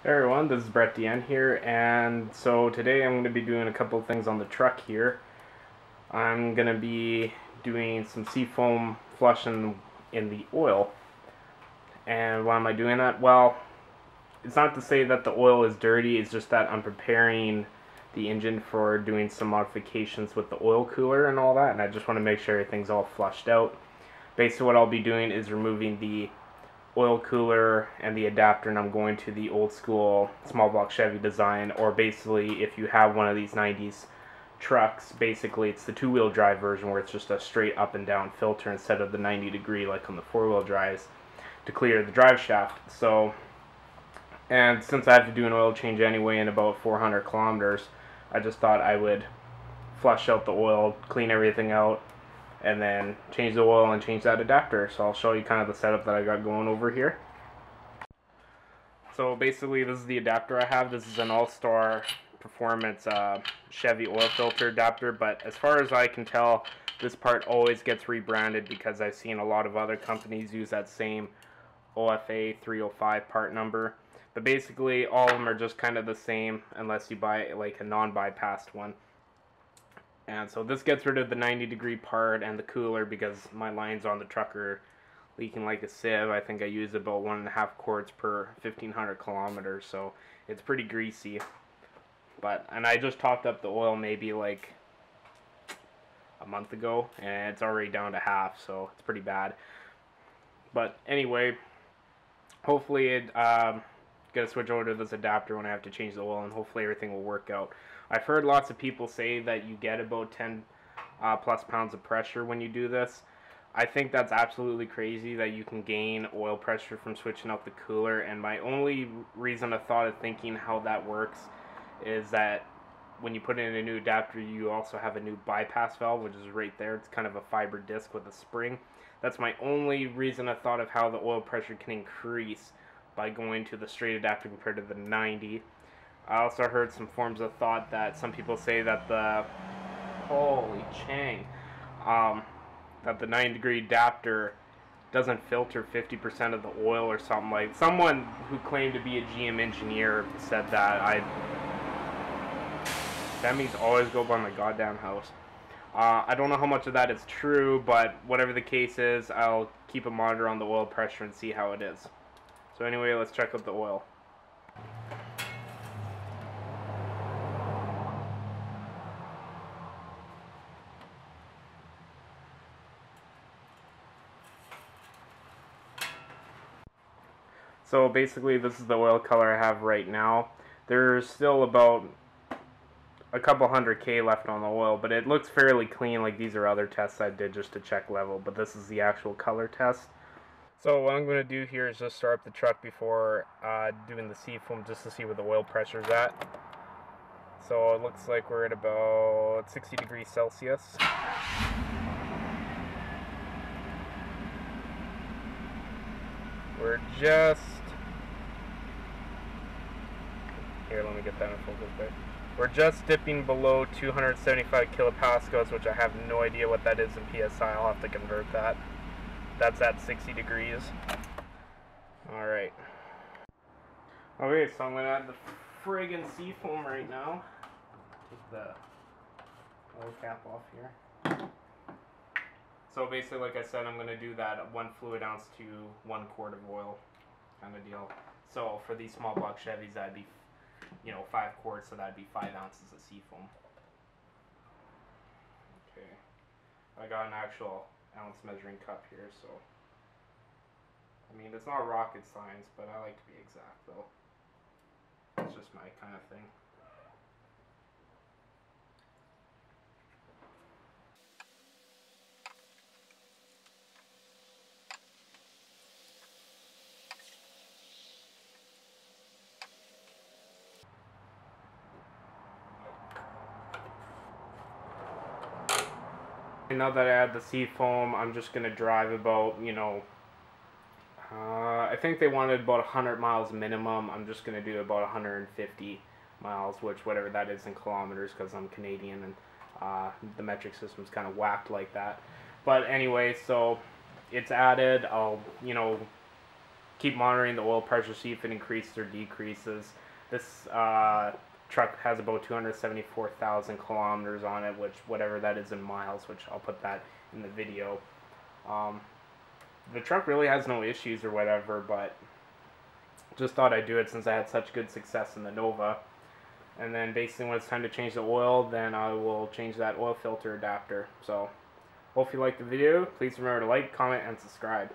Hey everyone, this is Brett DN here, and so today I'm going to be doing a couple of things on the truck here. I'm going to be doing some SeaFoam flushing in the oil. And why am I doing that? Well, it's not to say that the oil is dirty, it's just that I'm preparing the engine for doing some modifications with the oil cooler and all that, and I just want to make sure everything's all flushed out. Basically what I'll be doing is removing the oil cooler and the adapter, and I'm going to the old school small block Chevy design, or basically if you have one of these 90s trucks, basically it's the two-wheel drive version where it's just a straight up and down filter instead of the 90-degree like on the four-wheel drives to clear the drive shaft. So, and since I have to do an oil change anyway in about 400 kilometers, I just thought I would flush out the oil, clean everything out, and then change the oil and change that adapter. So I'll show you kind of the setup that I got going over here. So basically this is the adapter I have. This is an All-Star Performance Chevy oil filter adapter, but as far as I can tell, this part always gets rebranded because I've seen a lot of other companies use that same OFA 305 part number. But basically all of them are just kind of the same unless you buy like a non-bypassed one. And so this gets rid of the 90-degree part and the cooler because my lines on the truck are leaking like a sieve. I think I use about 1.5 quarts per 1,500 kilometers, so it's pretty greasy. And I just topped up the oil maybe like a month ago, and it's already down to half, so it's pretty bad. But anyway, hopefully it gonna switch over to this adapter when I have to change the oil, and hopefully everything will work out. I've heard lots of people say that you get about 10 plus pounds of pressure when you do this. I think that's absolutely crazy that you can gain oil pressure from switching out the cooler, and my only reason of thought of thinking how that works is that when you put in a new adapter, you also have a new bypass valve, which is right there. It's kind of a fiber disc with a spring. That's my only reason I thought of how the oil pressure can increase by going to the straight adapter compared to the 90. I also heard some forms of thought that some people say that the holy chang that the 90-degree adapter doesn't filter 50% of the oil or something. Like someone who claimed to be a GM engineer said that. That means always go by my goddamn house. I don't know how much of that is true, but whatever the case is, I'll keep a monitor on the oil pressure and see how it is. So anyway, let's check out the oil. So basically this is the oil color I have right now. There's still about a couple 100K left on the oil, but it looks fairly clean. Like these are other tests I did just to check level, but this is the actual color test. So what I'm going to do here is just start up the truck before doing the SeaFoam just to see where the oil pressure is at. So it looks like we're at about 60 degrees Celsius. We're just... Here, let me get that in focus there. We're just dipping below 275 kilopascals, which I have no idea what that is in PSI. I'll have to convert that. That's at 60 degrees. Alright. Okay, so I'm going to add the friggin' SeaFoam right now. Take the oil cap off here. So basically, like I said, I'm going to do that 1 fluid ounce to 1 quart of oil kind of deal. So for these small block Chevys, that'd be 5 quarts, so that'd be 5 ounces of SeaFoam. Okay, I got an actual ounce measuring cup here, so I mean it's not rocket science, but I like to be exact though. It's just my kind of thing. Now that I add the SeaFoam, I'm just going to drive about, I think they wanted about 100 miles minimum. I'm just going to do about 150 miles, which whatever that is in kilometers because I'm Canadian and the metric system's kind of whacked like that. But anyway, so it's added. I'll, keep monitoring the oil pressure, see if it increases or decreases. This truck has about 274,000 kilometers on it, which whatever that is in miles, which I'll put that in the video. The truck really has no issues or whatever, but just thought I'd do it since I had such good success in the Nova. And then basically when it's time to change the oil, then I will change that oil filter adapter. So, hope you liked the video. Please remember to like, comment, and subscribe.